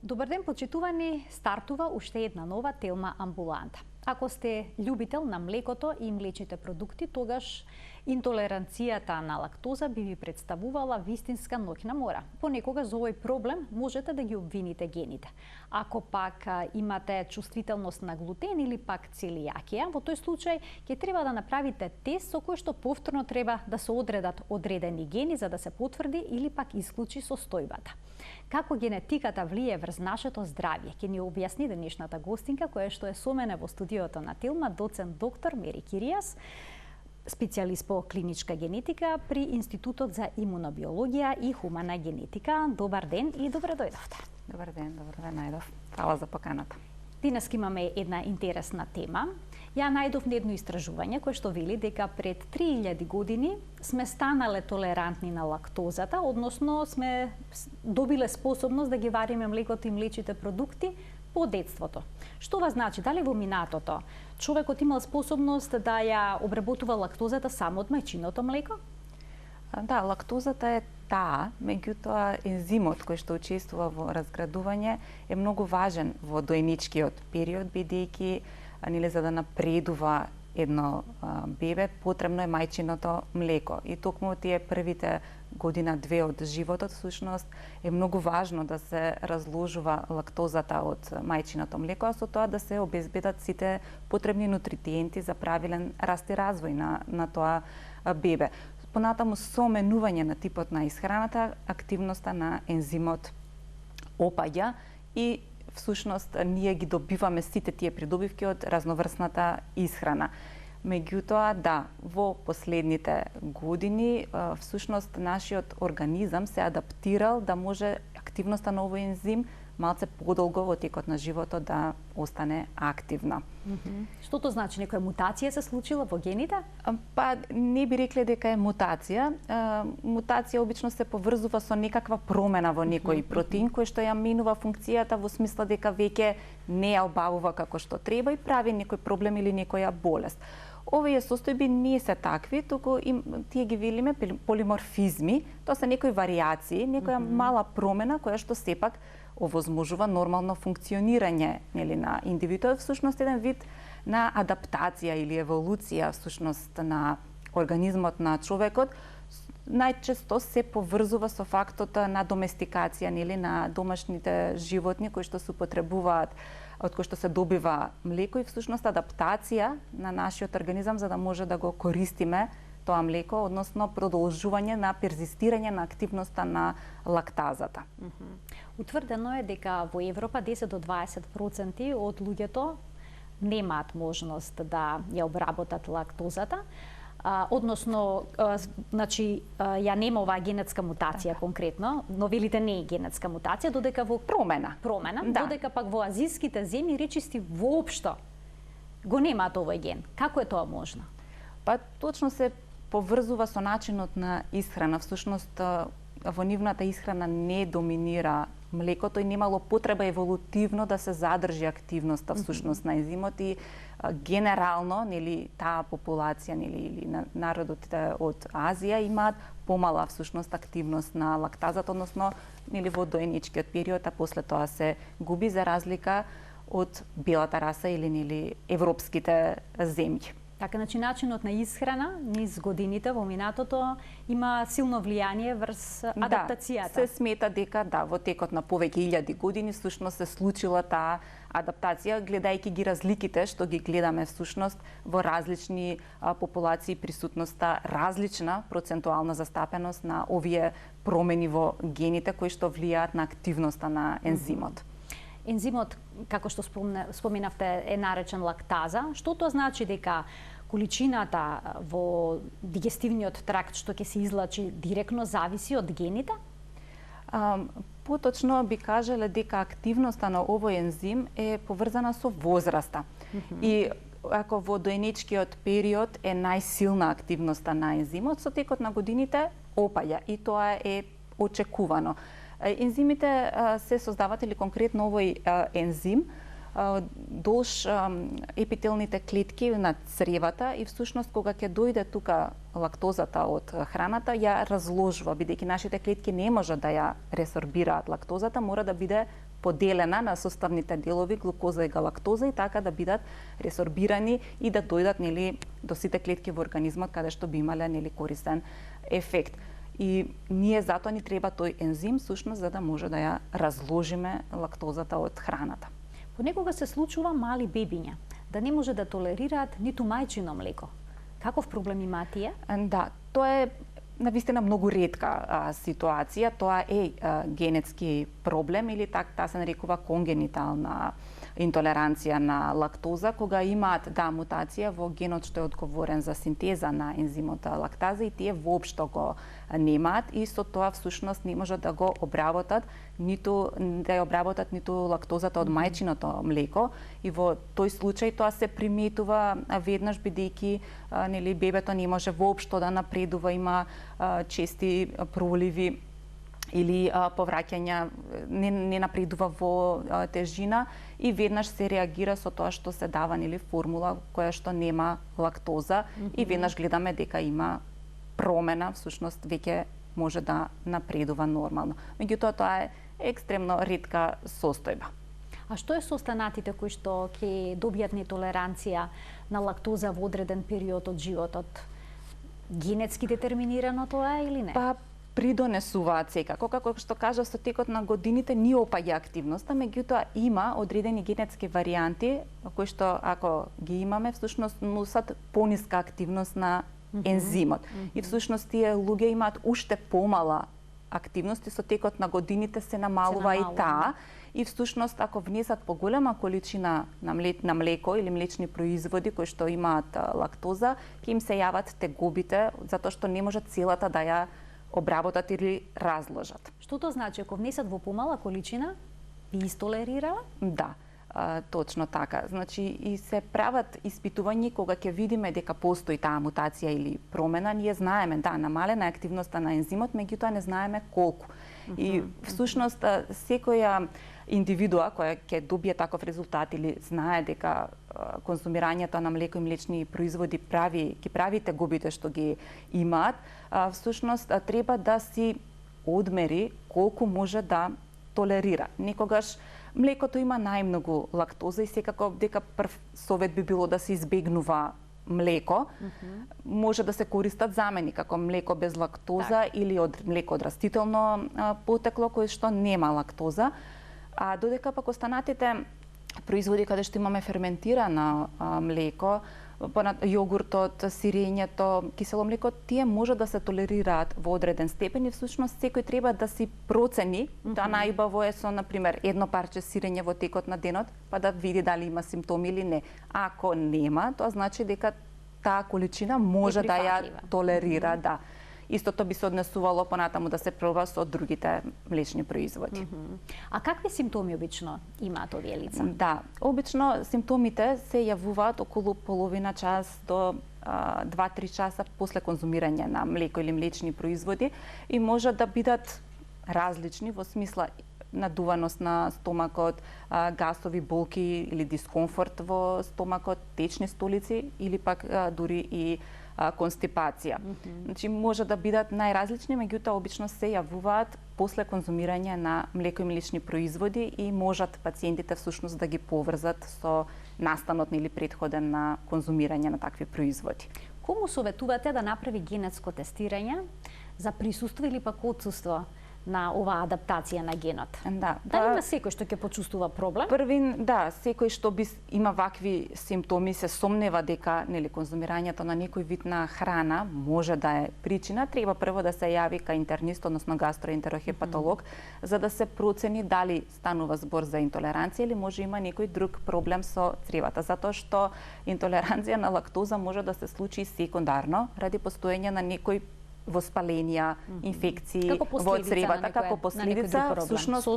Добар ден, почитувани, стартува уште една нова Телма амбуланта. Ако сте љубител на млекото и млечните продукти, тогаш интолеранцијата на лактоза би ви представувала вистинска ноќна мора. Понекогаш за овој проблем можете да ги обвините гените. Ако пак имате чувствителност на глутен или пак целијакија, во тој случај ќе треба да направите тест со кој што повторно треба да се одредат одредени гени за да се потврди или пак исклучи состојбата. Како генетиката влие врз нашето здравје, ќе ни објасни денешната гостинка која што е со мене во студиото на Телма, доцент доктор Мери Киријас, специјалист по клиничка генетика при Институтот за имунобиологија и хумана генетика. Добар ден и добре дојдовте. Добар ден, најдов. Фала за поканата. Денес имаме една интересна тема. Ја најдов едно истражување кое што вели дека пред 3000 години сме станале толерантни на лактозата, односно сме добиле способност да ги вариме млекото и млечните продукти по детството. Што ова значи? Дали во минатото човекот имал способност да ја обработува лактозата само од мајчиното млеко? Да, лактозата е таа, меѓутоа ензимот кој што учествува во разградување е многу важен во дојничкиот период, бидејќи за да напредува едно бебе, потребно е мајчиното млеко. И токму тие првите година-две од животот, всушност, е многу важно да се разложува лактозата од мајчиното млеко, а со тоа да се обезбедат сите потребни нутритиенти за правилен раст и развој на тоа бебе. Понатаму со менување на типот на исхраната, активноста на ензимот опаѓа и всушност ние ги добиваме сите тие придобивки од разноврсната исхрана. Меѓутоа, да, во последните години, всушност нашиот организам се адаптирал да може активноста на овој ензим малце подолго во текот на животот да остане активна. Што тоа значи? Некоја мутација се случила во гените? Па не би рекле дека е мутација. Мутација обично се поврзува со некаква промена во некој протеин кој што ја менува функцијата во смисла дека веќе не ја обавува како што треба и прави некој проблем или некоја болест. Овие состојби не се такви, туку тие ги велиме полиморфизми, тоа се некои варијации, некоја мала промена која што сепак овозможува нормално функционирање на индивидот, всушност еден вид на адаптација или еволуција всушност на организмот на човекот, најчесто се поврзува со фактот на доместикација на домашните животни кои што се употребуваат, од кои што се добива млеко и всушност адаптација на нашиот организам за да може да го користиме тоа млеко, односно продолжување на перзистирање на активноста на лактазата. Утврдено е дека во Европа 10 до 20% од луѓето немаат можност да ја обработат лактозата, односно, значи, ја нема оваа генетска мутација конкретно, но велите не е генетска мутација, додека во промена, додека пак во азиските земји речисти воопшто го немаат овој ген. Како е тоа можно? Па точно се поврзува со начинот на исхрана. Всушност, во нивната исхрана не доминира млекото и немало потреба еволутивно да се задржи активноста всушност на ензимот и генерално, таа популација или народите од Азија имаат помала всушност активност на лактазата, односно во дојничкиот период, а после тоа се губи за разлика од белата раса или европските земји. Така, значи, начинот на исхрана низ годините во минатото има силно влијание врз адаптацијата. Да, се смета дека во текот на повеќе илјади години всушност се случила таа адаптација, гледајќи ги разликите што ги гледаме всушност во различни популации, присутноста различна процентуална застапеност на овие промени во гените кои што влијаат на активноста на ензимот. Ензимот, како што споменавте, е наречен лактаза. Што тоа значи дека количината во дигестивниот тракт што ќе се излачи директно зависи од гените? Поточно би кажале дека активноста на овој ензим е поврзана со возраста. И ако во дојничкиот период е најсилна активноста на ензимот, со текот на годините опаѓа и тоа е очекувано. Ензимите се создават или конкретно овој ензим долж епителните клетки на цревата и всушност кога ќе дојде тука лактозата од храната ја разложува, бидејќи нашите клетки не можат да ја ресорбираат лактозата, мора да биде поделена на составните делови глукоза и галактоза и така да бидат ресорбирани и да дојдат до сите клетки во организмот каде што би имале користен ефект. И ние затоа ни треба тој ензим всушност за да може да ја разложиме лактозата од храната. Понекога се случува мали бебиња да не може да толерираат ниту мајчино млеко. Каков проблем има тие? Да, тоа е навистина многу ретка ситуација. Тоа е генетски проблем или таа се нарекува конгенитална интолеранција на лактоза, кога имаат мутација во генот што е одговорен за синтеза на ензимот лактаза и тие воопшто го немаат и со тоа всушност не можат да го обработат ниту лактозата од мајчиното млеко и во тој случај тоа се приметува веднаш бидејќи бебето не може воопшто да напредува, има чести проливи или повраќања, не напредува во тежина и веднаш се реагира со тоа што се дава формула која што нема лактоза и веднаш гледаме дека има промена, всушност веќе може да напредува нормално. Меѓутоа тоа е екстремно ретка состојба. А што е со останатите кои што ќе добијат нетолеранција на лактоза во одреден период од животот? Генетски детерминирано тоа е или не? Придонесуваат секако, како што кажав, со текот на годините не опаѓа активноста, меѓутоа има одредени генетски варијанти кои што ако ги имаме всушност носат пониска активност на ензимот. И всушност тие луѓе имаат уште помала активност и со текот на годините се намалува и таа. И всушност ако внесат поголема количина на млеко или млечни производи кои што имаат лактоза, ќе им се јават тегобите затоа што не можат целата да ја обработат или разложат. Што тоа значи? Ако внесат во помала количина, би истолерирала? Да, точно така. Значи и се прават испитувања кога ќе видиме дека постои таа мутација или промена, ние знаеме намалена е активноста на ензимот, меѓутоа не знаеме колку. И всушност секоја индивидуа која ќе добие таков резултат или знае дека конзумирањето на млеко и млечни производи ги прави тегобите што ги имаат, всушност треба да си одмери колку може да толерира. Некогаш млекото има најмногу лактоза и секако дека прв совет би било да се избегнува млеко. Може да се користат замени како млеко без лактоза или млеко од растително потекло кое што нема лактоза. А додека пак останатите производи каде што имаме ферментирано млеко, јогуртот, сирењето, кисело млеко, тие може да се толерираат во одреден степен и всушност секој треба да си процени, тоа најубаво е со например едно парче сирење во текот на денот, па да види дали има симптоми или не. Ако нема, тоа значи дека таа количина може да ја толерира, да. Истото би се однесувало понатаму да се проба со другите млечни производи. А какви симптоми обично имаат овие лица? Да, обично симптомите се јавуваат околу половина час до 2-3 часа после конзумирање на млеко или млечни производи и може да бидат различни во смисла надуваност на стомакот, гасови болки или дискомфорт во стомакот, течни столици или пак дури и констипација. Значи може да бидат најразлични, меѓутоа обично се јавуваат после конзумирање на млеко и млечни производи и можат пациентите всушност да ги поврзат со настанот или претходен на конзумирање на такви производи. Кому советувате да направи генетско тестирање за присуство или пак отсуство на оваа адаптација на генот? Да. Дали има секој што ќе почувствува проблем? Првин, да, секој што има вакви симптоми се сомнева дека конзумирањето на некој вид на храна може да е причина, треба прво да се јави кај интернист, односно гастроентерохепатолог, за да се процени дали станува збор за интолеранција или може има некој друг проблем со цревата, затоа што интолеранција на лактоза може да се случи секундарно ради постоење на некој воспаленија, инфекции во цревата како последица, всушност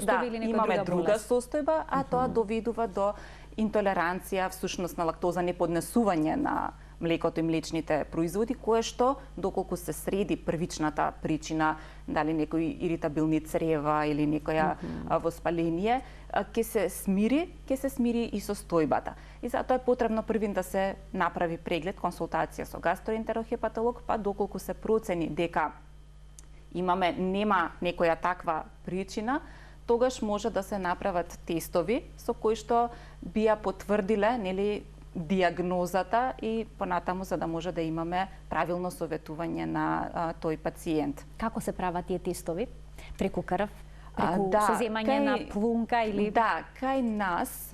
имаме друга состојба, а тоа доведува до интолеранција всушност на лактоза, неподнесување на млекото и млечните производи, кое што доколку се среди првичната причина, дали некои иритабилни црева или некоја воспаление, ќе се смири и состојбата. И затоа е потребно првин да се направи преглед, консултација со гастроентерохепатолог, па доколку се процени дека нема некоја таква причина, тогаш може да се направат тестови со кои што би ја потврдиле, нели, диагнозата и понатаму за да може да имаме правилно советување на тој пациент. Како се прават тие тестови? Преку крв? Преку соземање на плунка или... Да, кај нас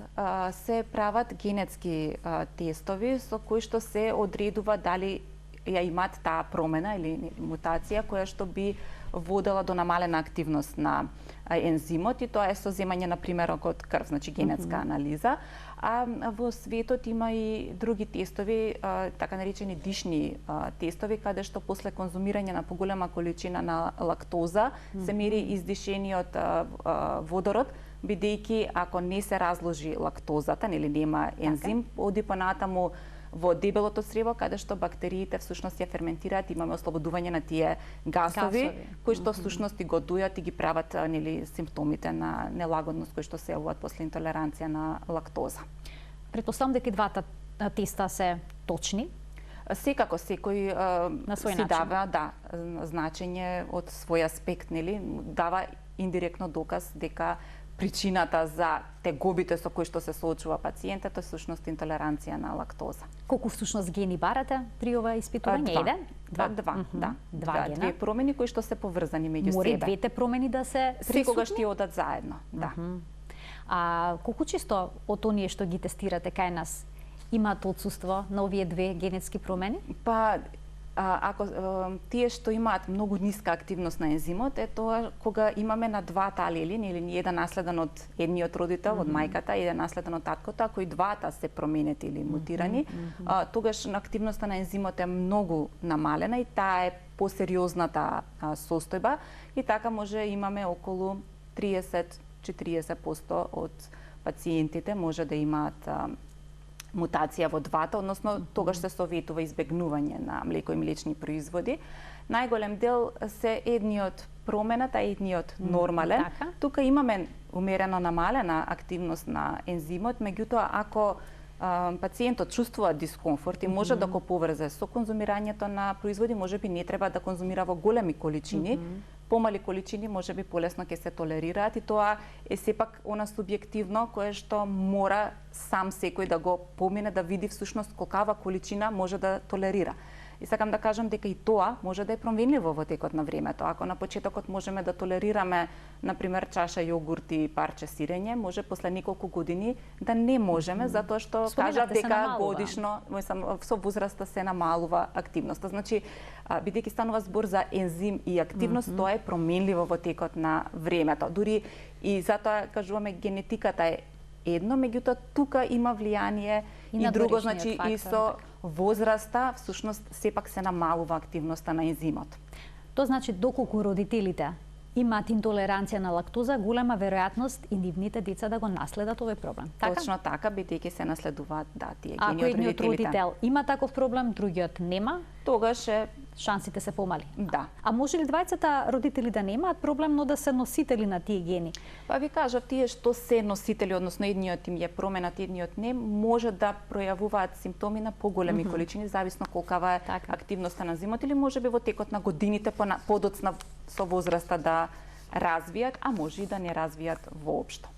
се прават генетски тестови со кои што се одредува дали ја имаат таа промена или мутација која што би водела до намалена активност на ензимот и тоа е со земање на примерок од крв, значи генетска анализа. А во светот има и други тестови, така наречени дишни тестови, каде што после конзумирање на поголема количина на лактоза се мери издишениот водород, бидејќи ако не се разложи лактозата, нели нема ензим, оди понатаму во дебелото црево, каде што бактериите всушност ја ферментираат, имаме ослободување на тие гасови, кои што всушност го дујат и ги прават, нели, симптомите на нелагодност кои што се јавуваат после интолеранција на лактоза. Претпоставам дека двата теста се точни. Секако секој си дава значење од свој аспект, нели, дава индиректно доказ дека причината за тегобите со кои што се соочува пациентот е всушност интолеранција на лактоза. Колку всушност гени барате при ова испитување? Два гена. Две промени кои што се поврзани меѓу себе. Море двете промени да се присутни? Секогаш ти одат заедно, да. А колку често од оние што ги тестирате кај нас имаат отсуство на овие две генетски промени? Па ако тие што имаат многу ниска активност на ензимот е тоа кога имаме на двата алели, или еден наследен од едниот родител, од мајката, еден наследен од таткото, ако и двата се променети или мутирани, тогаш активноста на ензимот е многу намалена и таа е посериозната состојба и така може имаме околу 30-40% од пациентите може да имаат мутација во двата, односно тогаш се советува избегнување на млеко и млечни производи. Најголем дел се едниот промената, едниот нормален. Тука имаме умерено намалена активност на ензимот, меѓутоа ако пациентот чувствува дискомфорт и може да го поврзе со конзумирањето на производи, можеби не треба да конзумира во големи количини, помали количини можеби полесно ќе се толерираат и тоа е сепак она субјективно кое што мора сам секој да го помине, да види всушност колкава количина може да толерира. И сакам да кажам дека и тоа може да е променливо во текот на времето. Ако на почетокот можеме да толерираме, например, чаша јогурт и парче сирење, може после неколку години да не можеме, затоа што кажав дека годишно, со возраста се намалува активноста. Значи, бидејќи станува збор за ензим и активност, тоа е променливо во текот на времето. Дури и затоа кажуваме генетиката е едно, меѓутоа тука има влијание и друго, значи и со возраста, всушност сепак се намалува активноста на ензимот. Тоа значи доколку родителите имаат интолеранција на лактоза, голема веројатност и нивните деца да го наследат овој проблем. Така? Точно така, бидејќи се наследуваат тие гени од родителите. Ако едниот родителите. родител има таков проблем, другиот нема, тогаш шансите се помали. Да. А може ли двајцата родители да немаат проблем, но да се носители на тие гени? Па ви кажав, тие што се носители, односно едниот им е променат, едниот не, може да пројавуваат симптоми на поголеми количини, зависно колкава е активноста на ензимот или можеби во текот на годините подоцна со возраста да развијат, а може и да не развијат воопшто.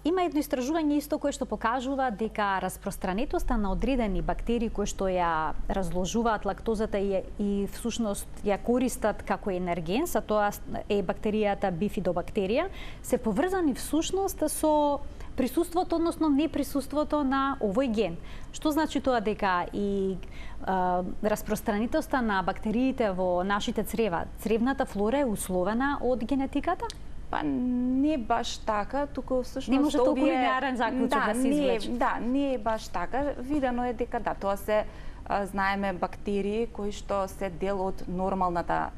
Има едно истражување исто кое што покажува дека распространетоста на одредени бактерии кои што ја разложуваат лактозата и всушност ја користат како енергенс, а тоа е бактеријата бифидобактерија, се поврзани всушност со присуството, односно неприсуството на овој ген. Што значи тоа дека и распространетоста на бактериите во нашите црева, цревната флора е условена од генетиката? Па не баш така, туку всушност не може толку линеарен заклучок да се извлече. Да, не е баш така. Видено е дека тоа се знаеме бактерии кои што се дел од нормалната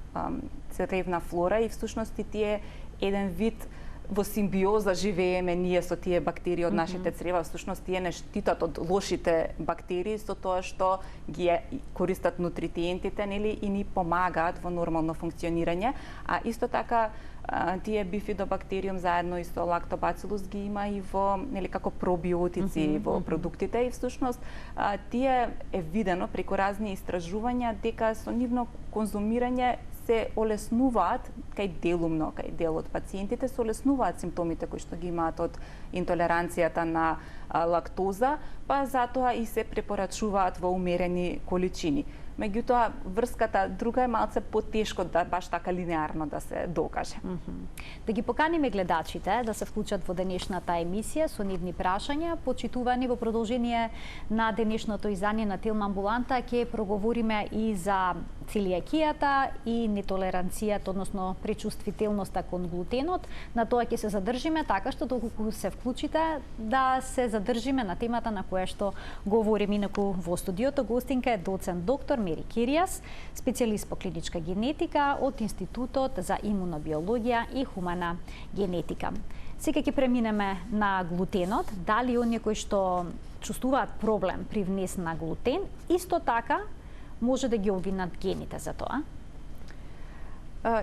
цревна флора и всушност тие еден вид во симбиоза живееме ние со тие бактерии од нашите црева, всушност тие не штитат од лошите бактерии со тоа што ги користат нутритиентите, нели, и ни помагаат во нормално функционирање, а исто така тие бифидобактериум заедно и со лактобацилус ги има и во, нели, како пробиотици во продуктите, и всушност тие е видено преку разни истражувања дека со нивно конзумирање се олеснуваат кај дел од пациентите се олеснуваат симптомите кои што ги имаат од интолеранцијата на лактоза, па затоа и се препорачуваат во умерени количини. Меѓутоа, врската друга е малце потешко да баш така линеарно да се докаже. Да ги поканиме гледачите да се вклучат во денешната емисија со нивни прашања. Почитувани, во продолжение на денешното издание на Телма Амбуланта ќе проговориме и за целијакијата и нетолеранцијата, односно пречувствителноста кон глутенот. На тоа ќе се задржиме, така што доколку се вклучите да се задржиме на темата на која што говориме. Инаку во студиото гостинка е доцент доктор Мери Киријас, специјалист по клиничка генетика од Институтот за имунобиологија и хумана генетика. Сега ќе преминеме на глутенот. Дали оние кои што чувствуваат проблем при внес на глутен, исто така може да ги обвинат гените за тоа?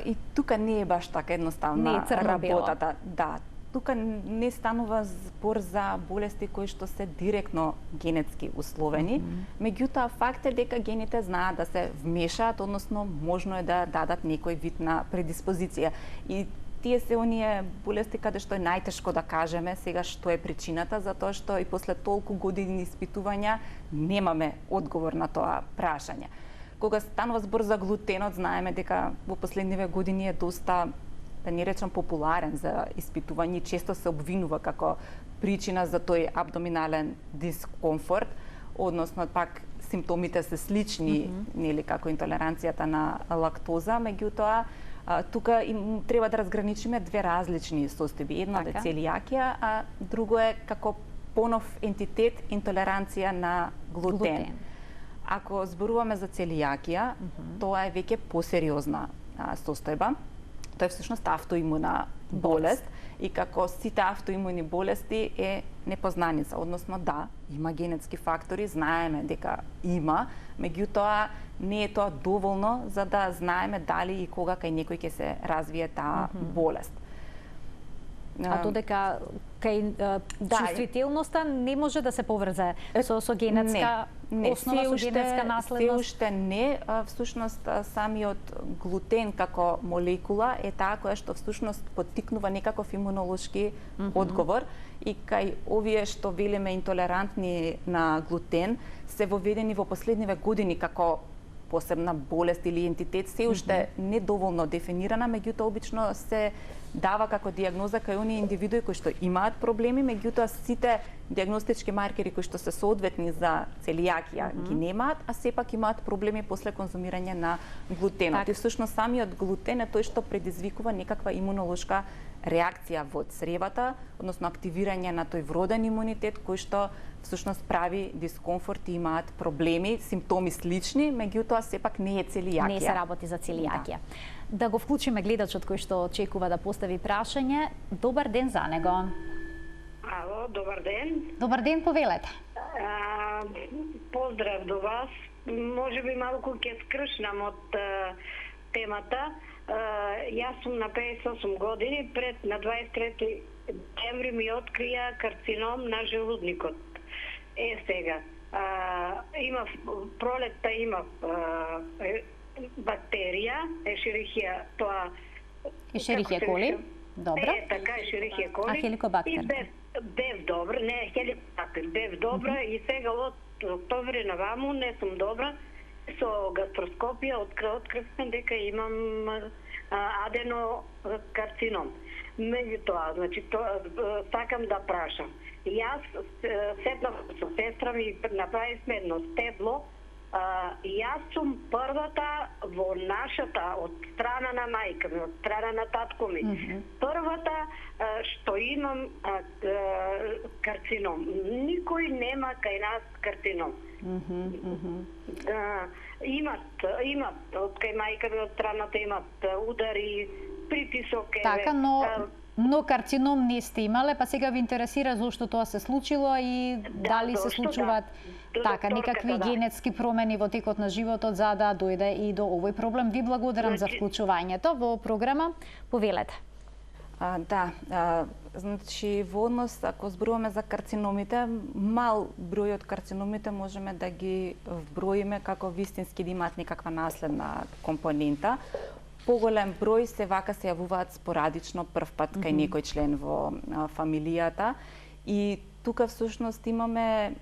И тука не е баш така едноставна работата. Да, тука не станува збор за болести кои што се директно генетски условени, меѓутоа факт е дека гените знаат да се вмешаат, односно можно е да дадат некој вид на предиспозиција. И тие се оние болести каде што е најтешко да кажеме сега што е причината, затоа што и после толку години испитувања немаме одговор на тоа прашање. Кога станува збор за глутенот, знаеме дека во последниве години е доста, да не речам, популарен за испитување, често се обвинува како причина за тој абдоминален дискомфорт, односно пак симптомите се слични, нели, како интолеранцијата на лактоза, меѓутоа тука треба да разграничиме две различни состојби. Едно е целијакија, а друго е како понов ентитет интолеранција на глутен. Ако зборуваме за целијакија, тоа е веќе посериозна состојба. Тоа е всушност автоимуна болест и како сите автоимуни болести е непознаница, односно да, има генетски фактори, знаеме дека има, меѓутоа не е тоа доволно за да знаеме дали и кога кај некој ќе се развие таа болест. А додека кај чувствителноста не може да се поврзе со генетска основа, со генетска наследност? Се уште не, всушност самиот глутен како молекула е таа која што всушност поттикнува некаков имунолошки одговор, и кај овие што велиме интолерантни на глутен се воведени во последниве години како посебна болест или ентитет, се уште недоволно дефинирана, меѓутоа обично се дава како диагноза кај оние индивидуи кои што имаат проблеми, меѓутоа сите диагностички маркери кои што се соодветни за целијакија ги немаат, а сепак имаат проблеми после конзумирање на глутенот. И всушност самиот глутен е тој што предизвикува некаква имунолошка реакција во цревата, односно активирање на тој вроден имунитет кој што всушност прави дискомфорт и имаат проблеми, симптоми слични, меѓутоа сепак не е целијакија. Не се работи за целијакија. Да го вклучиме гледачот кој што очекува да постави прашање. Добар ден за него. Ало, добар ден. Добар ден, повелете. Поздрав до вас. Може би малку ќе скршнам од темата. Јас сум на 58 години, пред на 23 декември ми открија карцином на желудникот. Сега, имав пролетта имав бактерија, Ешерихија, тоа Ешерихија коли. Добро. Така, Ешерихија коли. А хеликобактер? Бев добра, не, хеликобактер, бев добра и сега од октомври на ваму не сум добра. Со гастроскопија откривме дека имам аденокарцином. Меѓутоа, значи, сакам да прашам. Јас седнав со сестра ми, направивме едно стебло. Јас сум првата во нашата, од страна на мајка ми, од страна на татко ми, првата што имам карцином. Никој нема кај нас карцином. Имат од кај мајка ми, од страната имат удари, притисок. Така, но Но карцином не сте имале, па сега ви интересира зошто тоа се случило и дали се случуваат така некакви генетски промени во текот на животот за да дојде и до овој проблем. Ви благодарам за вклучувањето во програма. Повелете. Значи во однос, ако зборуваме за карциномите, мал број од карциномите можеме да ги вброиме како вистински да имаат некаква наследна компонента. Поголем број се вака се јавуваат спорадично прв пат кај некој член во фамилијата и тука всушност имаме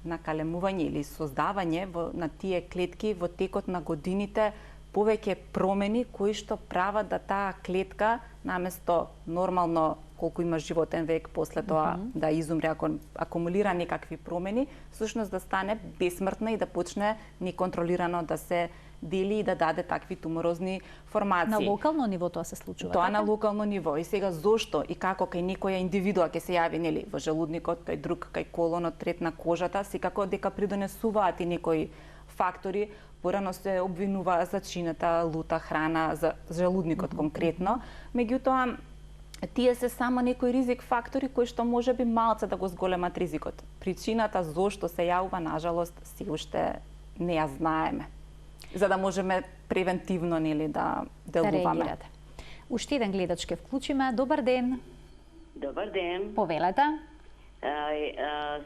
накалемување или создавање на тие клетки во текот на годините повеќе промени кои што прават да таа клетка наместо нормално колку има животен век после тоа да изумре ако акумулира некакви промени, всушност да стане бесмртна и да почне неконтролирано да се дели и да даде такви туморозни формации. На локално ниво тоа се случува? Тоа на локално ниво. И сега зошто и како кај некоја индивидуа ќе се јави, нели, во желудникот, кај друг, кај колонот, трет на кожата, секако дека придонесуваат и некои фактори, порано се обвинува за чината, лута храна, за желудникот конкретно. Меѓутоа, тие се само некои ризик фактори кои што може би малце да го зголемат ризикот. Причината зошто се јавува, нажалост, си уште не ја знаеме. За да можеме превентивно, нели, да делуваме. Да уште еден гледач ке вклучиме. Добар ден. Добар ден. Повелете.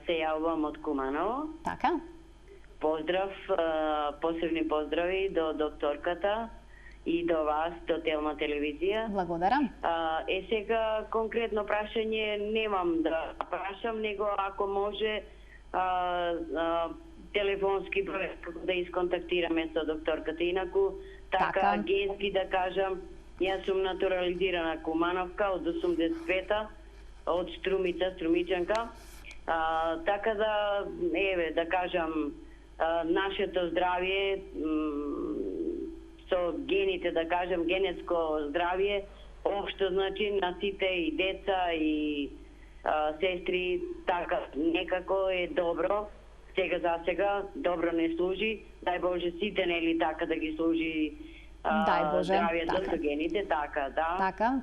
Се јавувам од Куманово. Така. Поздрав, посебни поздрави до докторката и до вас, до Телма телевизија. Благодарам. Сега конкретно прашање немам да прашам, него ако може телефонски број да исконтактираме со докторката. Инаку, така генски да кажам, јас сум натурализирана Кумановка од 85-та, од Струмица, Струмичанка. Така да, еве, да кажам, нашето здравје со гените, да кажам, генетско здравје, општо, значи, на сите и деца и сестри, така, некако е добро. Сега за сега добро не служи. Дај Боже сите, нели, така да ги служи здравјето со гените, така, да. Така.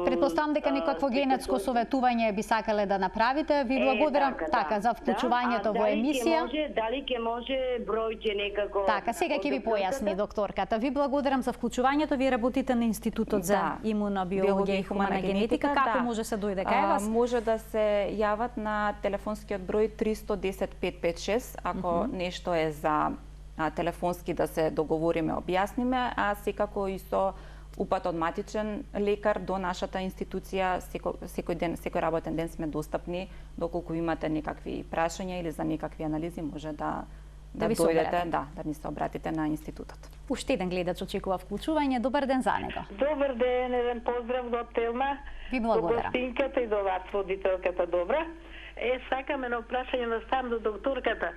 Предпоставам дека некакво генетско советување би сакале да направите. Ви благодарам така за вклучувањето во емисија. Дали ќе може бројче некако? Така, сега ќе ви појасни докторката. Ви благодарам за вклучувањето. Ви работите на Институтот за имунобиологија и хумана генетика. Како може се дојде кај вас? Може да се јават на телефонскиот број 310 556 ако нешто е за телефонски да се договориме, објасниме, а секако и со упат од матичен лекар до нашата институција секој работен ден сме достапни, доколку имате некакви прашања или за некакви анализи може да дојдете, да ни се обратите на институтот. Уште еден гледач очекува вклучување. Добар ден за него. Добар ден, еден поздрав до Телма. Ви благодарам. До гостинката и до вас, водителката, добра. Сакам едно прашање да ставам до докторката.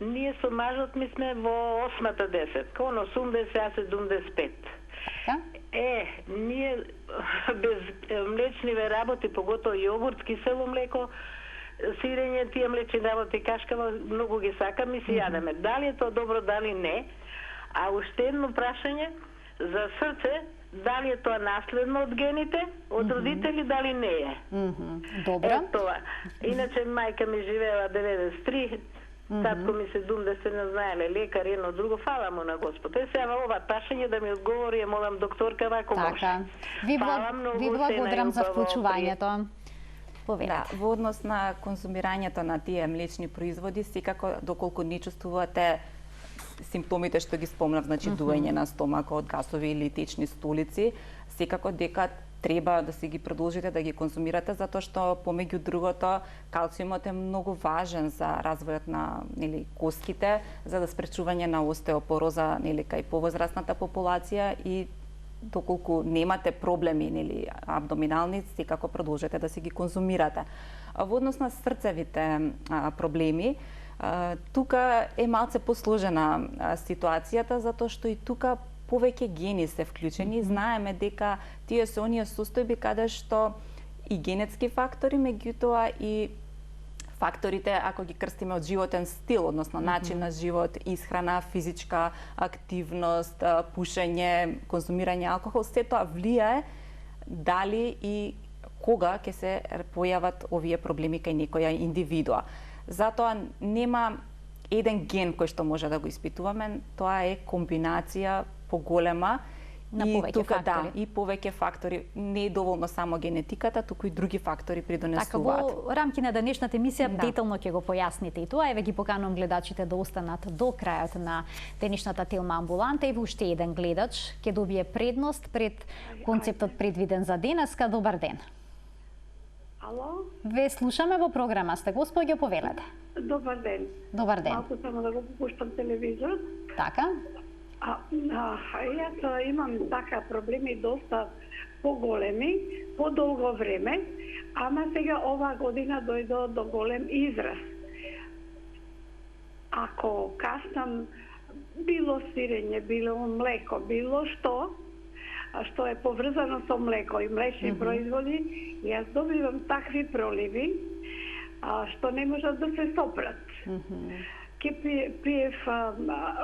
Ние со мажот ми сме во 8-та десетка, он 80, а 75. Така? Ние без млечниве работи, поготово јогурт, кисело млеко, сирење, тие млечни работи, кашкава, многу ги сакам и си јадеме. Дали е тоа добро, дали не? А уште едно прашање за срце, дали е тоа наследно од гените, од родители, дали не е? Добро. Тоа. Иначе мајка ми живеела 93, татко ми 70, не знаеле, лекар, едно друго, фала му на Господ. Сега ова прашање да ми одговори, молам докторка, ако може. Ви благодарам за вклучувањето. Да, во однос на конзумирањето на тие млечни производи, секако доколку не чувствувате симптомите што ги спомнав, значи дуење на стомакот, гасови или течни столици, секако дека треба да си ги продолжите да ги конзумирате, затоа што помеѓу другото калциумот е многу важен за развојот на костките, за да спречување на остеопороза кај повозрасната популација и доколку немате проблеми абдоминални, секако продолжете да си ги конзумирате. Во однос на срцевите проблеми, тука е малце посложена ситуацијата, затоа што и тука повеќе гени се вклучени. Знаеме дека тие се оние состојби каде што и генетски фактори, меѓутоа и факторите, ако ги крстиме од животен стил, односно начин на живот, исхрана, физичка активност, пушење, конзумирање алкохол, се тоа влијае дали и кога ќе се појават овие проблеми кај некоја индивидуа. Затоа нема еден ген кој што може да го испитуваме, тоа е комбинација поголема на и повеќе тука фактори. да, и повеќе фактори. Не е доволно само генетиката, туку и други фактори придонесуваат. Така, во рамки на денешната емисија Да. детално ќе го појасните и тоа. Еве ги поканувам гледачите да останат до крајот на денешната Телма амбуланта и уште еден гледач ќе добие предност пред концептот предвиден за денеска. Добар ден. Ало, Ве слушаме во програма, сте госпоѓо, повелете. добар ден. Добар ден. Малку само да го пуштам телевизорот. Така, Јас имам така проблеми доста поголеми, подолго време, ама сега ова година дојдо до голем израз. Ако каснам било сирење, било млеко, било што е поврзано со млеко и млечни производи, јас добивам такви проливи што не можат да се сопрат. Ке пиев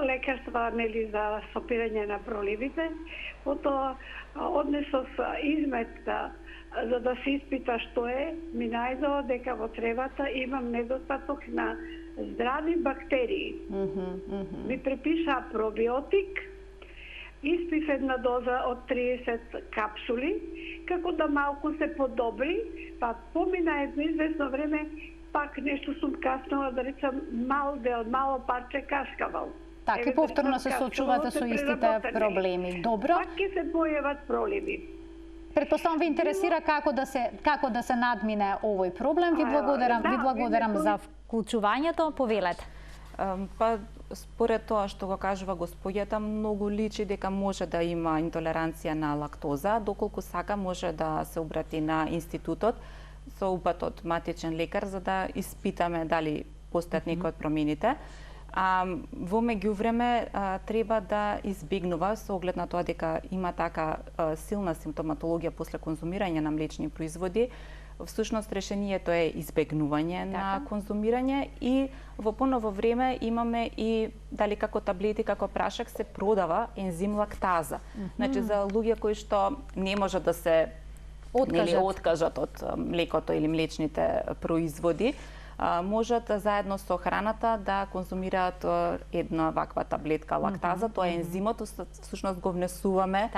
лекарства нели за сопирање на проливите, потоа однесов измет за да се испита што е, ми најдоа дека во цревата имам недостаток на здрави бактерии. Ми препиша пробиотик, испив една доза од 30 капсули, како да малку се подобри, па помина едно известно време, пак нешто сум каснала, да речам, мало парче кашкавал. така и повторно се соочувате со истите проблеми. Добро. Пак ќе се појават проливи. Предпоставам ве интересира како да се надмине овој проблем. Ви благодарам за вклучувањето. Повелете. Па според тоа што го кажува господјата, многу личи дека може да има интолеранција на лактоза, доколку сака може да се обрати на институтот со упат од матичен лекар за да испитаме дали постојат некои од промените. Во меѓувреме треба да избегнува со оглед на тоа дека има така силна симптоматологија после конзумирање на млечни производи. Всушност решението е избегнување на конзумирање и во поново време имаме и дали како таблети, како прашак се продава ензим лактаза. Значи за луѓе кои што не можат да се откажат од млекото или млечните производи, можат заедно со храната да конзумираат една ваква таблетка лактаза. Тоа е ензимот, всушност го внесуваме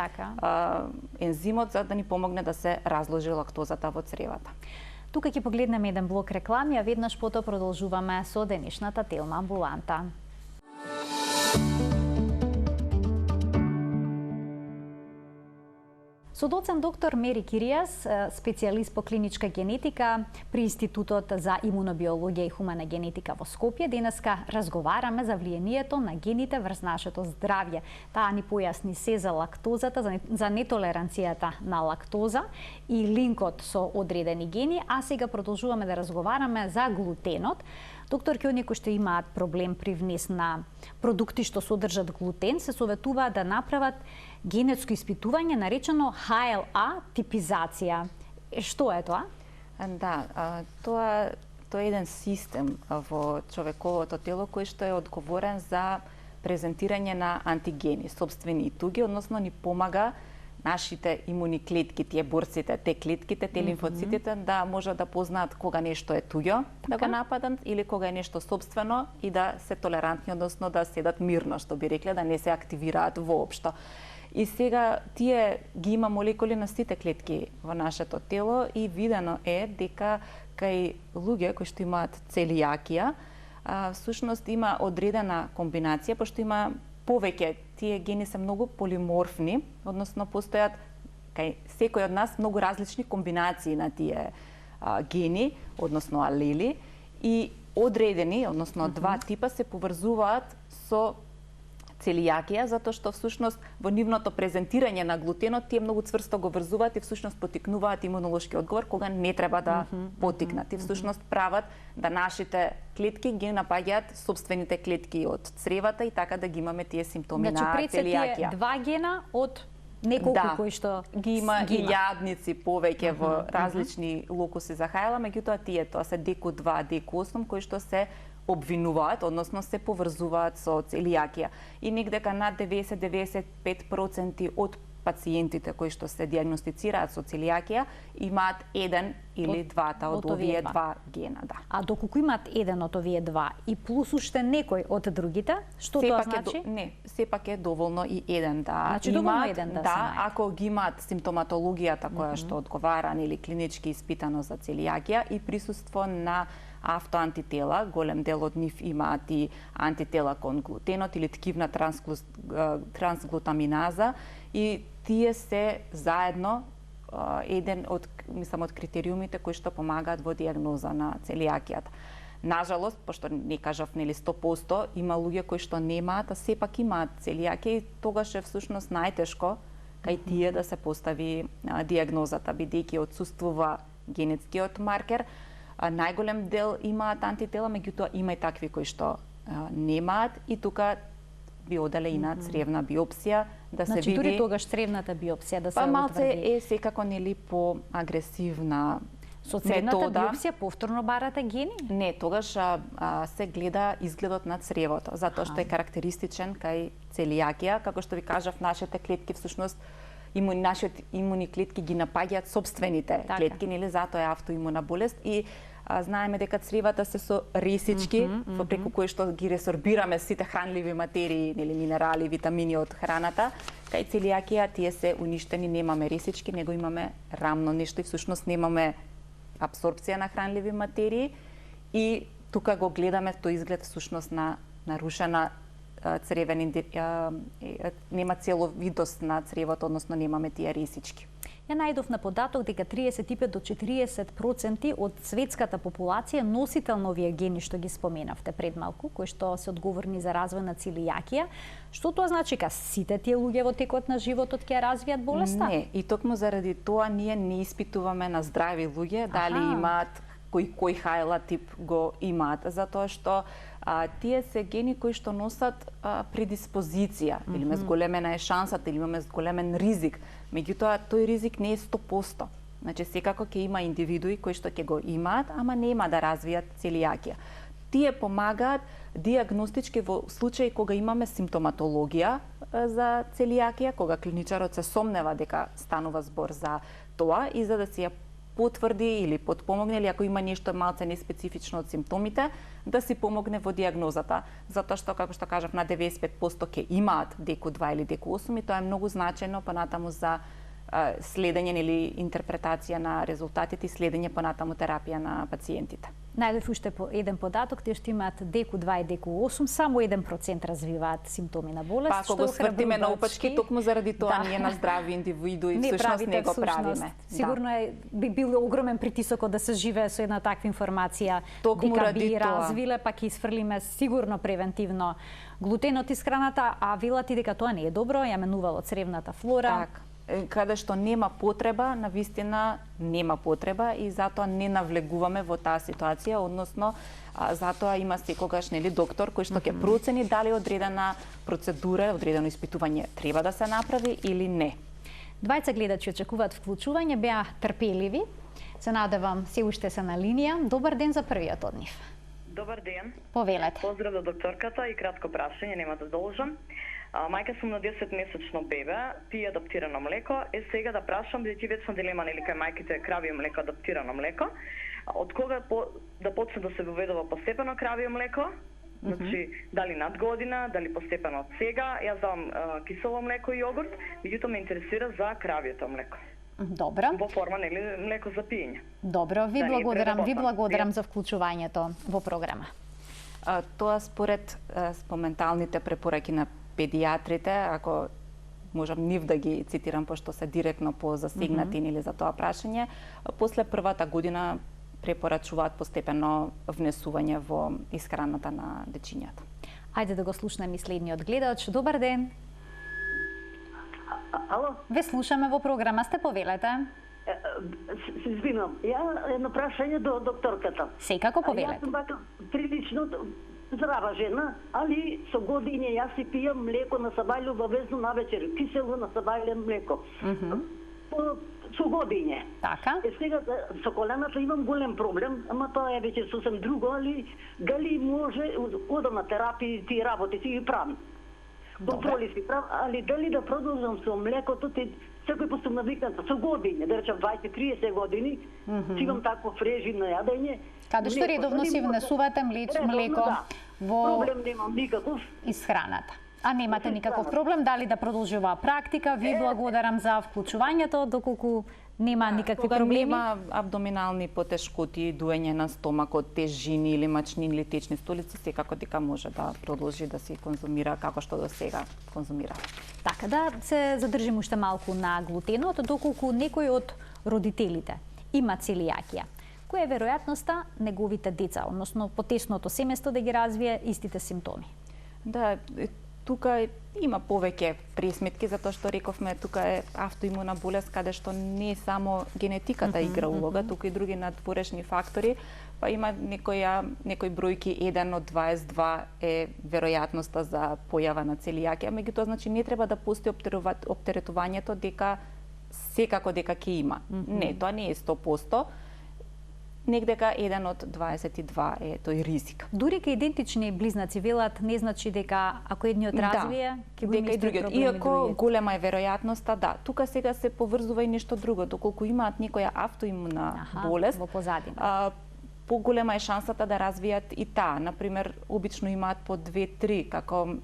ензимот за да ни помогне да се разложи лактозата во цревата. Тука ќе погледнеме еден блок реклами, а веднаш потоа продолжуваме со денешната Телма амбуланта. Со доцент доктор Мери Киријас, специјалист по клиничка генетика при Институтот за имунобиологија и хумана генетика во Скопје, денеска разговараме за влијанието на гените врз нашето здравје. Таа ни појасни се за лактозата, за нетолеранцијата на лактоза и линкот со одредени гени, а сега продолжуваме да разговараме за глутенот. Доктор Ке, кои што имаат проблем при внес на продукти што содржат глутен, се советуваат да направат генетско испитување наречено HLA типизација. Што е тоа? Да, тоа е еден систем во човековото тело кој што е одговорен за презентирање на антигени, сопствени и туги, односно ни помага нашите имуни клетки, тие борците, те клетките, те лимфоцитите да можат да познаат кога нешто е туѓо, да го нападат, или кога е нешто сопствено и да се толерантни, односно да седат мирно, што би рекле, да не се активираат воопшто. И сега тие ги има молекули на сите клетки во нашето тело и видено е дека кај луѓе кои што имаат целијакија, всушност има одредена комбинација, пошто има повеќе, тие гени се многу полиморфни, односно постојат кај секој од нас многу различни комбинации на тие гени, односно алели, и одредени, односно два типа се поврзуваат со целијакија, затоа што всушност во нивното презентирање на глутенот тие многу цврсто го врзуваат и всушност потикнуваат имунолошки одговор кога не треба да потикнат. И всушност прават да нашите клетки ги напаѓаат сопствените клетки од цревата и така да ги имаме тие симптоми на целијакија. Тие два гена од неколку кои што ги има илјадници повеќе во различни локуси за HLA, меѓутоа тоа се DQ2, DQ8 кои што се обвинуваат, односно се поврзуваат со целијакија. И негдека над 90-95% од пациентите кои што се диагностицираат со целијакија имаат еден или двата од овие два гена, да. А доколку имаат еден од овие два и плюс уште некој од другите, што тоа значи? Не, сепак е доволно и еден да значи, имаат, еден да, ако ги имаат симптоматологијата која што одговара или клинички испитано за целијакија и присуство на автоантитела, голем дел од нив имаат и антитела кон глутенот или ткивна трансглутаминаза и тие се заедно еден од критериумите кои што помагаат во дијагноза на целијакијата. Нажалост, пошто не кажав нели 100%, има луѓе кои што немаат, а сепак имаат целијакија и тогаш е всушност најтешко кај тие да се постави дијагнозата, бидејќи отсуствува генетскиот маркер. Најголем дел имаат антитела, меѓутоа има и такви кои што немаат и тука би оделе и на цревна биопсија да се види. Дури тогаш цревната биопсија да се утврди. Малце е секако нели поагресивна со цревната биопсија повторно барате гени? Не, тогаш се гледа изгледот на цревото, затоа што е карактеристичен кај целијакија, како што ви кажав, нашите клетки всушност нашите имуни клетки ги напаѓаат собствените клетки, нели затоа е автоимуна болест и знаеме дека цревата се со ресички, преку кои што ги ресорбираме сите хранливи материи, нели минерали, витамини од храната. Кај целијакија тие се уништени, немаме ресички, него имаме рамно нешто и всушност немаме апсорбција на хранливи материи и тука го гледаме тој изглед всушност на нарушена цревен нема целовитост на цревото, односно немаме тие ресички. Ја најдов на податок дека 35 до 40% од светската популација носител на овие гени што ги споменавте пред малку, кои што се одговорни за развој на целијакија. Што тоа значи? Ка сите тие луѓе во текот на животот ќе развијат болеста? Не, и токму заради тоа ние не испитуваме на здрави луѓе дали имаат кој хајла тип го имаат, затоа што тие се гени кои што носат предиспозиција, или зголемена е шансата, или имаме зголемен ризик. Меѓутоа, тој ризик не е 100%. Значи, секако ќе има индивидуи кои што ќе го имаат, ама нема да развијат целијакија. Тие помагаат дијагностички во случаи кога имаме симптоматологија за целијакија, кога клиничарот се сомнева дека станува збор за тоа и за да си ја потврди или потпомогне, или ако има нешто малце неспецифично од симптомите, да си помогне во дијагнозата. Затоа што, како што кажав, на 95% ќе имаат деку 2 или деку 8 и тоа е многу значајно понатаму за следење или интерпретација на резултатите и следење понатаму терапија на пациентите. Најдов уште по еден податок, тие што имаат деку 2 и деку 8, само 1% развиваат симптоми на болест. Па ако го свртиме на опачки, токму заради тоа ние на здрави индивидуи всушност не го правиме. Сигурно би бил огромен притисокот да се живее со една таква информација, дека би развиле, па ќе изфрлиме сигурно превентивно глутенот из храната, а велат и дека тоа не е добро, ја менувало цревната флора. Так. Каде што нема потреба, навистина нема потреба и затоа не навлегуваме во таа ситуација, односно затоа има секогаш нели доктор кој што ќе процени дали одредена процедура, одредено испитување треба да се направи или не. Двајца гледачи очекуваат вклучување, беа трпеливи. Се надевам се уште се на линија. Добар ден за првиот од нив. Добар ден. Повелете. Поздрав до докторката и кратко прашање, нема да должам. Мајка сум на 10-месечно бебе, пие адаптирано млеко. Сега да прашам, бидејќи вечна дилема нели кај мајките кравје млеко, адаптирано млеко. Од кога да почне да се воведува постепено кравје млеко? Значи, дали над година, дали постепено од сега? Јас давам кисело млеко и јогурт, меѓутоа ме интересира за кравјето млеко. Добро. Во форма нели млеко за пиење. Добро, ви благодарам за вклучувањето во програма. Тоа според споменталните препораки на педиатрите, ако можам нив да ги цитирам, пошто се директно позасегнати или за тоа прашање, после првата година препорачуваат постепено внесување во исхраната на дечињата. Ајде да го слушнеме следниот гледач. Добар ден. Ало? Ве слушаме во програма, сте повелете. Се извинам. Ја едно прашање до докторката. Секако повелете. Јас сум вака прилично здрава жена, али со години јас си пијам млеко на сабајле обавезно на вечер, кисело на сабајле млеко. Со години. Така. Сега со колената имам голем проблем, ама тоа е веќе сосем друго, али дали може одам на терапија, тие работи си ги правам. контроли си прав, али дали да продолжам со млекото, секој пат сум навикната со години, да речам 20-30 години, си имам такво режим на јадење. Каде што редовно си внесувате млеко во проблем немам никаков исхраната. А немате никаков проблем дали да продолжи оваа практика. Ви благодарам за вклучувањето, доколку нема никакви Кога проблеми. нема абдоминални потешкоти, дуење на стомакот, тежини или мачнини или течни столици, секако дека може да продолжи да се конзумира како што до сега конзумира. Така да се задржим уште малку на глутенот, доколку некој од родителите има целијакија. Која е веројатноста неговите деца, односно потесното семејство да ги развие истите симптоми? Да, тука има повеќе пресметки, затоа што рековме, тука е автоимуна болест, каде што не само генетиката игра улога, тука и други надворешни фактори, па има некои бројки 1 од 22 е веројатноста за појава на целијакија, меѓутоа значи не треба да постои оптеретувањето дека секако дека ќе има. Не, тоа не е 100%. Негдека 1 од 22 е тој ризик. Дури кај идентични близнаци велат не значи дека ако едниот развие, ќе го има истиот проблем и иако голема е веројатноста, да. Тука сега се поврзува и нешто друго, доколку имаат некоја автоимуна болест, во позадина. Поголема е шансата да развијат и таа. Например, обично имаат по 2-3 како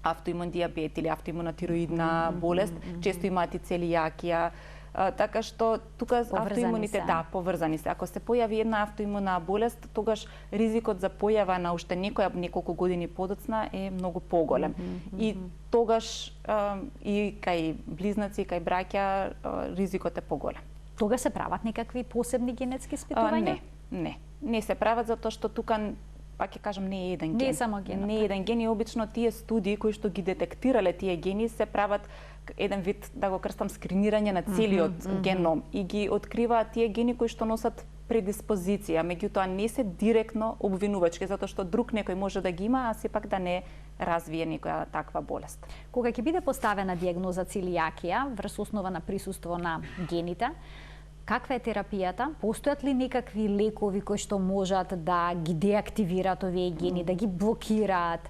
автоимун диабет или автоимуна тироидна болест, често имаат и целијакија. Така што тука автоимуните поврзани се. Ако се појави една автоимуна болест, тогаш ризикот за појава на уште неколку години подоцна е многу поголем. И тогаш и кај близнаци и кај браќа ризикот е поголем. Тога се прават некакви посебни генетски испитувања? Не се прават затоа што тука пак ќе кажам не е еден ген. Не е само генот. Не е еден ген и обично тие студии кои што ги детектирале тие гени се прават еден вид, да го крстам, скринирање на целиот геном и ги откриваат тие гени кои што носат предиспозиција, меѓутоа не се директно обвинувачки, затоа што друг некој може да ги има, а сепак да не развие некоја таква болест. Кога ќе биде поставена дијагноза целијакија врз основа на присуство на гените, каква е терапијата? Постојат ли некакви лекови кои што можат да ги деактивираат овие гени, да ги блокираат?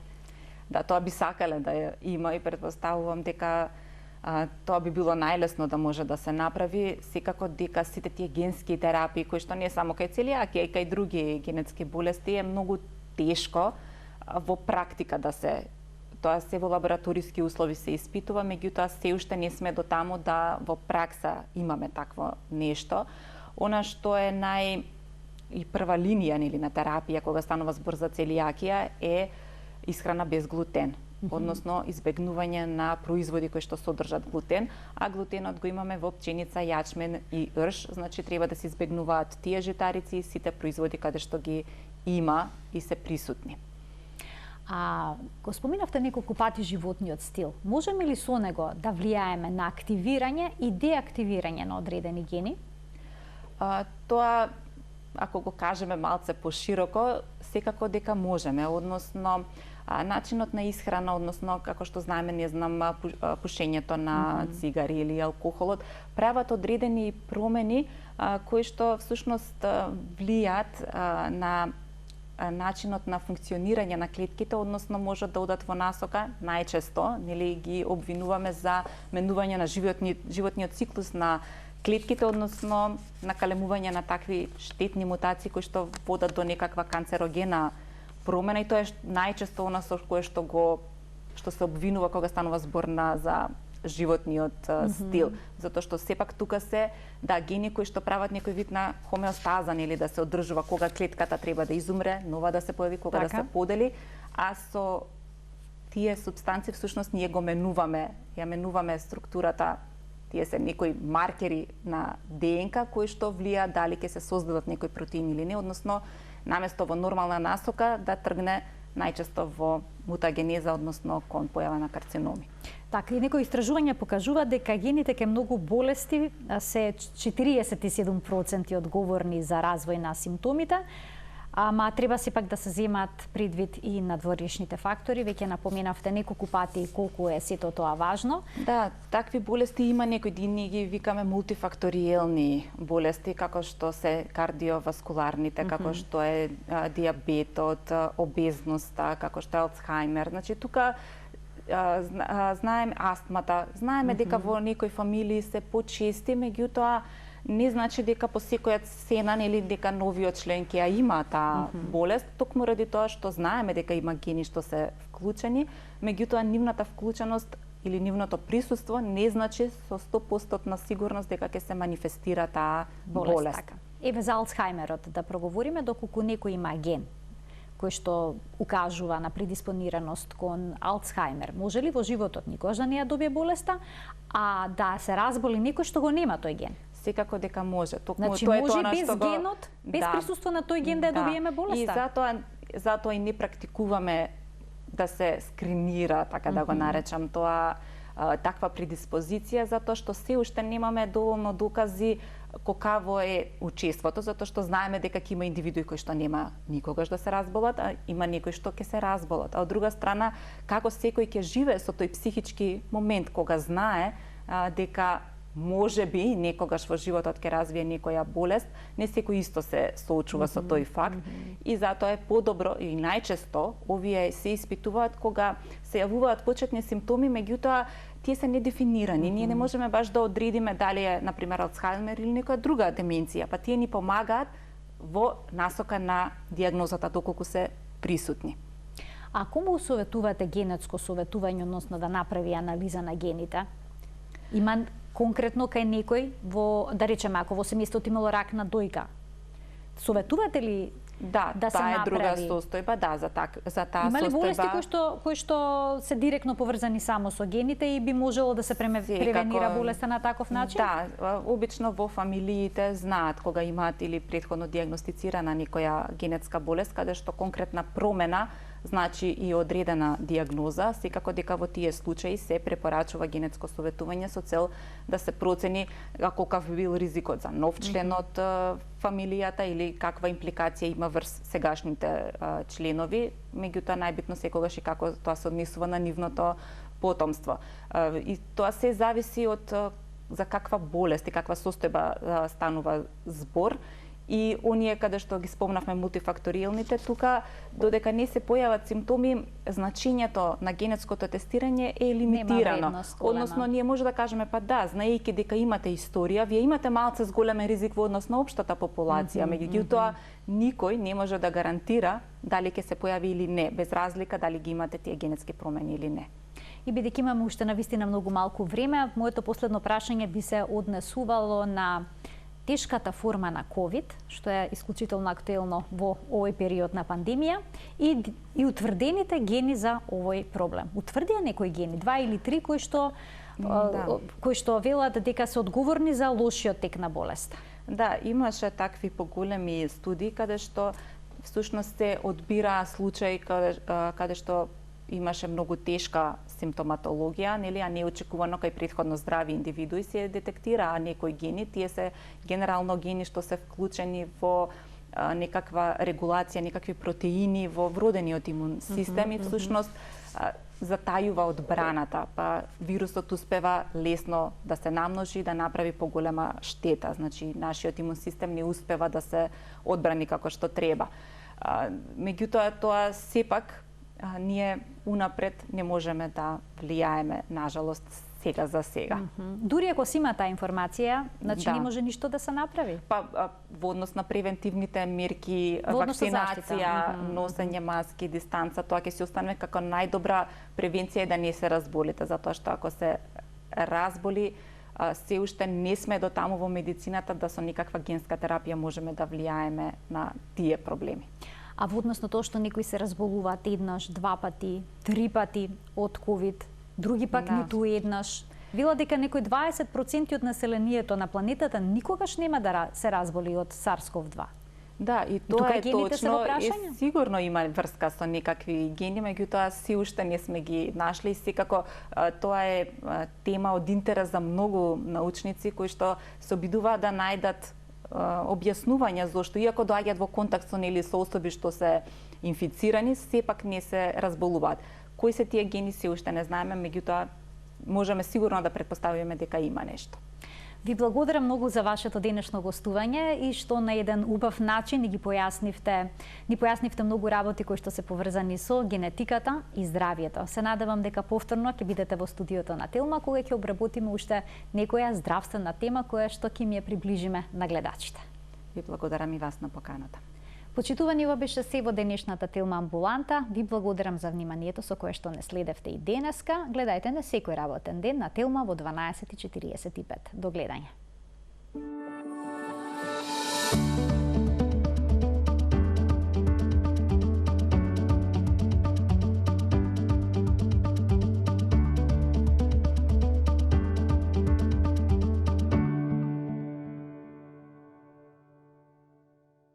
Да, тоа би сакале да има и претпоставувам дека тоа би било најлесно да може да се направи, секако дека сите тие генски терапии кои што не само кај целијакија и кај други генетски болести е многу тешко во практика да се, тоа се во лабораториски услови се испитува, меѓутоа се уште не сме до таму да во пракса имаме такво нешто. Она што е и прва линија нели на терапија кога станува збор за целијакија е исхрана без глутен, односно избегнување на производи кои што содржат глутен, а глутенот го имаме во пченица, јачмен и рж, значи треба да се избегнуваат тие житарици и сите производи каде што ги има и се присутни. Го споминавте неколку пати животниот стил. Можеме ли со него да влијаеме на активирање и деактивирање на одредени гени? Тоа, ако го кажеме малце пошироко, секако дека можеме, односно начинот на исхрана, односно како што знаеме, не знам, пушењето на цигари или алкохолот, прават одредени промени кои што всушност влијаат на начинот на функционирање на клетките, односно можат да одат во насока, најчесто, нели ги обвинуваме за менување на животниот циклус на клетките, односно накалемување на такви штетни мутации кои што водат до некаква канцерогена промена, и тоа е најчесто она со кое што се обвинува кога станува збор за животниот стил, затоа што сепак тука се гени кои што прават некој вид на хомеостаза, нели да се одржува кога клетката треба да изумре, нова да се појави, кога да се подели, а со тие супстанци всушност ние го менуваме структурата. Тие се некои маркери на ДНК кои што влијаат дали ќе се создадат некои протеини или не, односно наместо во нормална насока да тргне најчесто во мутагенеза, односно кон појава на карциноми. Така, и некои истражувања покажуваат дека гените кај многу болести се 47% одговорни за развој на симптомите, ама треба сепак да се земат предвид и надворешните фактори. Веќе напоменавте неколку пати колку е сето тоа важно. Да, такви болести има некои ние ги викаме мултифакториелни болести, како што се кардиоваскуларните, како што е диабетот, обезноста, како што е Алцхаймер. Значи тука знаеме астмата, знаеме дека во некои фамилии се почести, меѓутоа не значи дека по секоја цена или дека новиот член ќе ја има таа болест, токму ради тоа што знаеме дека има гени што се вклучени, меѓутоа нивната вклученост или нивното присуство не значи со 100% на сигурност дека ќе се манифестира таа болест. Така. Еве за Алцхајмерот да проговориме, доколку некој има ген кој што укажува на предиспонираност кон Алцхајмер, може ли во животот никогаш да не ја добие болеста, а да се разболи некој што го нема тој ген? Секако дека може. Токму Значи тоа е може тоа без што генот, без присуство на тој ген да ја добиеме болеста? И затоа и не практикуваме да се скринира, така да го наречам, тоа таква предиспозиција, затоа што се уште немаме доволно докази какаво е учеството, затоа што знаеме дека ќе има индивидуи кои што нема никогаш да се разболат, а има некои што ќе се разболат. А од друга страна, како секој ќе живее со тој психички момент кога знае дека може би некогаш во животот ќе развие некоја болест, не секој исто се соочува со тој факт и затоа е подобро и најчесто овие се испитуваат кога се јавуваат почетни симптоми, меѓутоа тие се недефинирани. Ние не можеме баш да одредиме дали е на пример Алцхајмер или некоја друга деменција, па тие ни помагаат во насока на дијагнозата доколку се присутни. А кому советувате генетско советување, односно да направи анализа на гените? Има конкретно кај некој во, да речеме, ако во семејството имало рак на дојка, советувате ли да се таа е направи? друга состојба, за таа состојба. Има ли болести кои што се директно поврзани само со гените и би можело да се превенира болеста на таков начин? Да, обично во фамилиите знаат кога имаат или претходно дијагностицирана некоја генетска болест, каде што конкретна промена значи и одредена дијагноза, секако дека во тие случаи се препорачува генетско советување со цел да се процени каков бил ризикот за нов член од фамилијата или каква импликација има врз сегашните членови, меѓутоа најбитно секогаш и како тоа се однесува на нивното потомство. И тоа се зависи од за каква болест и каква состојба станува збор. И оние каде што ги спомнавме мултифакторијалните, тука додека не се појават симптоми, значењето на генетското тестирање е лимитирано. Односно ние може да кажеме па да, знаејќи дека имате историја, вие имате малце зголемен ризик во однос на општата популација, меѓутоа никој не може да гарантира дали ќе се појави или не, без разлика дали ги имате тие генетски промени или не. И бидејќи имаме уште навистина многу малку време, моето последно прашање би се однесувало на тешката форма на COVID, што е исклучително актуелно во овој период на пандемија, и утврдените гени за овој проблем. Утврдија некои гени, 2 или 3 кои што велат дека се одговорни за лошиот тек на болест. Да, имаше такви поголеми студии каде што всушност се одбира случаи каде што имаше многу тешка симптоматологија, нели, а неочекувано кај претходно здрави индивидуи се детектираа некои гени, тие се генерално гени што се вклучени во некаква регулација, некакви протеини во вродениот имун систем и всушност затајува одбраната, па вирусот успева лесно да се намножи и да направи поголема штета. Значи, нашиот имун систем не успева да се одбрани како што треба. Меѓутоа, тоа сепак ние унапред не можеме да влијаеме, нажалост, сега за сега. Дури ако си има таа информација, значи не може ништо да се направи. Па во однос на превентивните мерки, вакцинација, носење маски, дистанца, тоа ќе се остане како најдобра превенција да не се разболите, затоа што ако се разболи, се уште не сме до таму во медицината да со никаква генска терапија можеме да влијаеме на тие проблеми. А во однос на тоа што некои се разболуваат еднаш, 2 пати, 3 пати од COVID, други пак ниту еднаш. Вела дека некои 20% од населението на планетата никогаш нема да се разболи од SARS-CoV-2. Да, и тоа е точно, и сигурно има врска со некакви гени, меѓутоа си уште не сме ги нашли и секако тоа е тема од интерес за многу научници кои што се обидуваат да најдат објаснувања зошто, иако доаѓаат во контакт со нели со особи што се инфицирани, сепак не се разболуваат. Кои се тие гени се уште не знаеме, меѓутоа можеме сигурно да претпоставиме дека има нешто. Ви благодарам многу за вашето денешно гостување и што на еден убав начин ни појаснивте многу работи кои што се поврзани со генетиката и здравието. Се надевам дека повторно ќе бидете во студиото на Телма кога ќе обработиме уште некоја здравствена тема која што ќе ми ја приближиме на гледачите. Ви благодарам и вас на поканата. Почитувани, ова беше се во денешната Телма амбуланта. Ви благодарам за вниманието со кое што не следевте и денеска. Гледајте на секој работен ден на Телма во 12:45. До гледање.